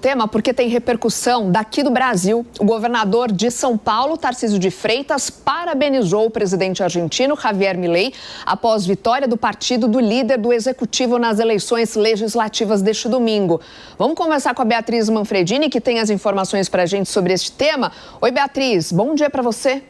tema porque tem repercussão daqui do Brasil. O governador de São Paulo, Tarcísio de Freitas, parabenizou o presidente argentino, Javier Milei, após vitória do partido do líder do executivo nas eleições legislativas deste domingo. Vamos conversar com a Beatriz Manfredini, que tem as informações para a gente sobre este tema. Oi, Beatriz, bom dia para você.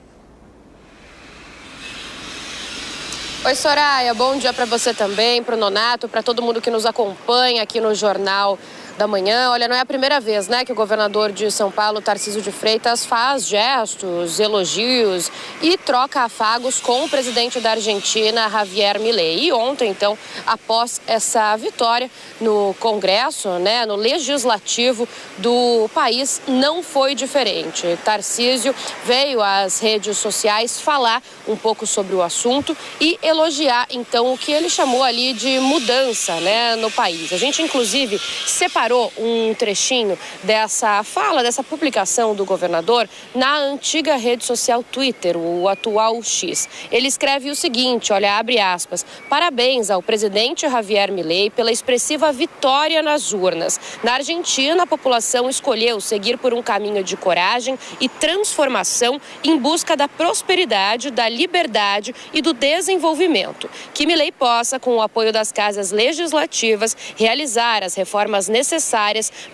Oi, Soraya, bom dia para você também, para o Nonato, para todo mundo que nos acompanha aqui no Jornal da Manhã. Olha, não é a primeira vez, né, que o governador de São Paulo, Tarcísio de Freitas, faz gestos, elogios e troca afagos com o presidente da Argentina, Javier Milei. E ontem, então, após essa vitória no Congresso, né, no Legislativo do país, não foi diferente. Tarcísio veio às redes sociais falar um pouco sobre o assunto e elogiar, então, o que ele chamou ali de mudança, né, no país. A gente, inclusive, separou um trechinho dessa fala, dessa publicação do governador na antiga rede social Twitter, o atual X. Ele escreve o seguinte, olha, abre aspas, parabéns ao presidente Javier Milei pela expressiva vitória nas urnas. Na Argentina, a população escolheu seguir por um caminho de coragem e transformação em busca da prosperidade, da liberdade e do desenvolvimento. Que Milei possa, com o apoio das casas legislativas, realizar as reformas necessárias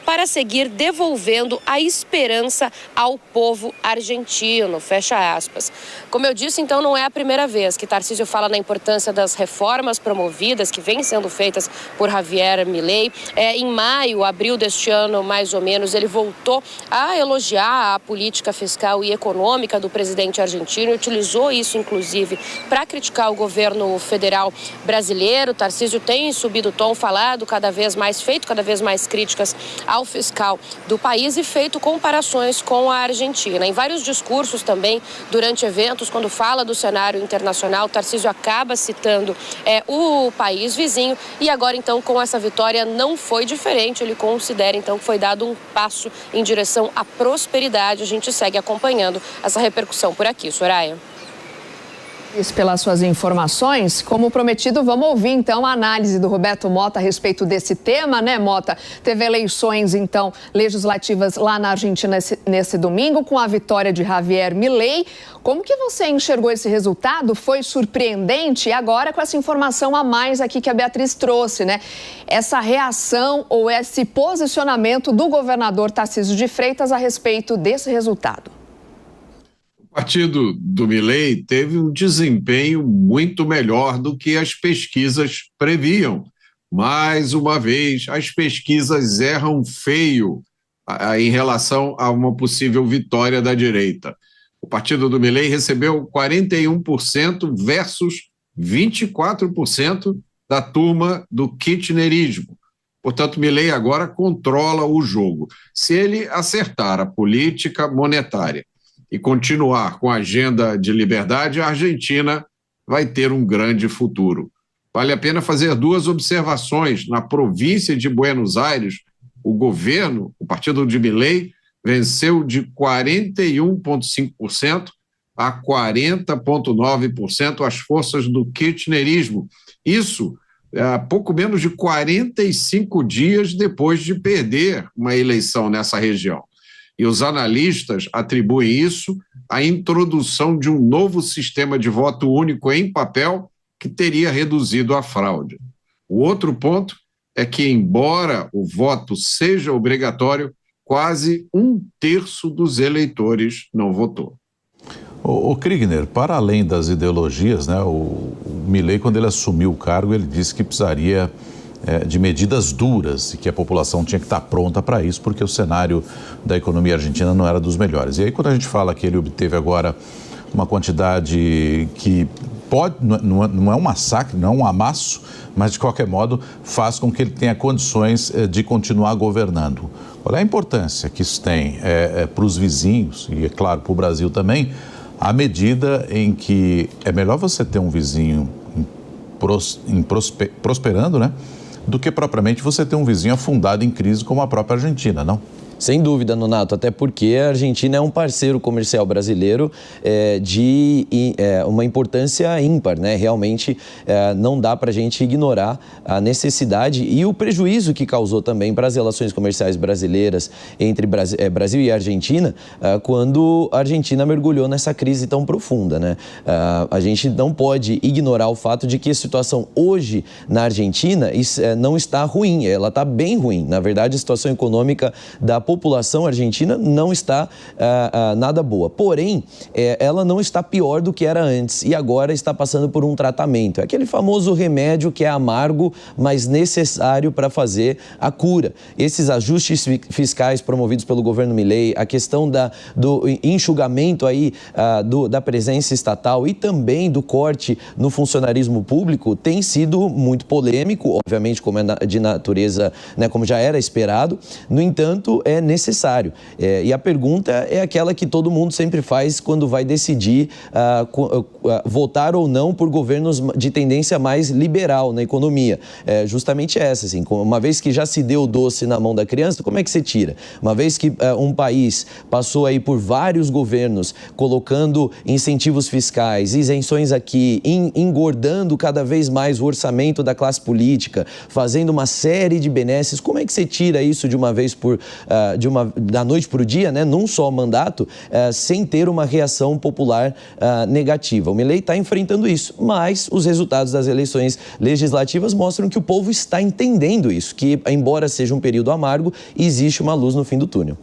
para seguir devolvendo a esperança ao povo argentino, fecha aspas. Como eu disse, então, não é a primeira vez que Tarcísio fala na importância das reformas promovidas, que vêm sendo feitas por Javier Milei. Em maio, abril deste ano, mais ou menos, ele voltou a elogiar a política fiscal e econômica do presidente argentino, utilizou isso, inclusive, para criticar o governo federal brasileiro. Tarcísio tem subido o tom, feito cada vez mais críticas ao fiscal do país e feito comparações com a Argentina. Em vários discursos também, durante eventos, quando fala do cenário internacional, Tarcísio acaba citando o país vizinho e agora, então, com essa vitória não foi diferente. Ele considera, então, que foi dado um passo em direção à prosperidade. A gente segue acompanhando essa repercussão por aqui, Soraya. Pelas suas informações, como prometido, vamos ouvir então a análise do Roberto Mota a respeito desse tema, né, Mota? Teve eleições então legislativas lá na Argentina nesse domingo com a vitória de Javier Milei. Como que você enxergou esse resultado? Foi surpreendente? E agora com essa informação a mais aqui que a Beatriz trouxe, né? Essa reação ou esse posicionamento do governador Tarcísio de Freitas a respeito desse resultado. O partido do Milei teve um desempenho muito melhor do que as pesquisas previam. Mais uma vez, as pesquisas erram feio em relação a uma possível vitória da direita. O partido do Milei recebeu 41% versus 24% da turma do kirchnerismo. Portanto, Milei agora controla o jogo. Se ele acertar a política monetária e continuar com a agenda de liberdade, a Argentina vai ter um grande futuro. Vale a pena fazer duas observações. Na província de Buenos Aires, o governo, o partido de Milei, venceu de 41,5% a 40,9% as forças do kirchnerismo. Isso pouco menos de 45 dias depois de perder uma eleição nessa região. E os analistas atribuem isso à introdução de um novo sistema de voto único em papel que teria reduzido a fraude. O outro ponto é que, embora o voto seja obrigatório, quase 1/3 dos eleitores não votou. O Kriegner, para além das ideologias, né, o Milei, quando ele assumiu o cargo, ele disse que precisaria de medidas duras e que a população tinha que estar pronta para isso, porque o cenário da economia argentina não era dos melhores. E aí, quando a gente fala que ele obteve agora uma quantidade que não é um massacre, não é um amasso, mas de qualquer modo faz com que ele tenha condições de continuar governando. Qual é a importância que isso tem para os vizinhos e, é claro, para o Brasil também, à medida em que é melhor você ter um vizinho prosperando, né, do que propriamente você ter um vizinho afundado em crise como a própria Argentina, não? Sem dúvida, Nonato, até porque a Argentina é um parceiro comercial brasileiro de uma importância ímpar, né? Realmente não dá para a gente ignorar a necessidade e o prejuízo que causou também para as relações comerciais brasileiras entre Brasil e Argentina quando a Argentina mergulhou nessa crise tão profunda, né? A gente não pode ignorar o fato de que a situação hoje na Argentina não está ruim, ela está bem ruim. Na verdade, a situação econômica da população argentina não está nada boa. Porém, ela não está pior do que era antes e agora está passando por um tratamento. É aquele famoso remédio que é amargo, mas necessário para fazer a cura. Esses ajustes fiscais promovidos pelo governo Milei, a questão do enxugamento aí, da presença estatal e também do corte no funcionarismo público tem sido muito polêmico, obviamente como é de natureza, né, como já era esperado. No entanto, é necessário. E a pergunta é aquela que todo mundo sempre faz quando vai decidir votar ou não por governos de tendência mais liberal na economia. É justamente essa, assim, uma vez que já se deu o doce na mão da criança, como é que você tira? Uma vez que um país passou aí por vários governos colocando incentivos fiscais, isenções aqui, engordando cada vez mais o orçamento da classe política, fazendo uma série de benesses, como é que você tira isso de uma vez da noite para o dia, né, num só mandato, sem ter uma reação popular negativa? O Milei está enfrentando isso, mas os resultados das eleições legislativas mostram que o povo está entendendo isso, que embora seja um período amargo, existe uma luz no fim do túnel.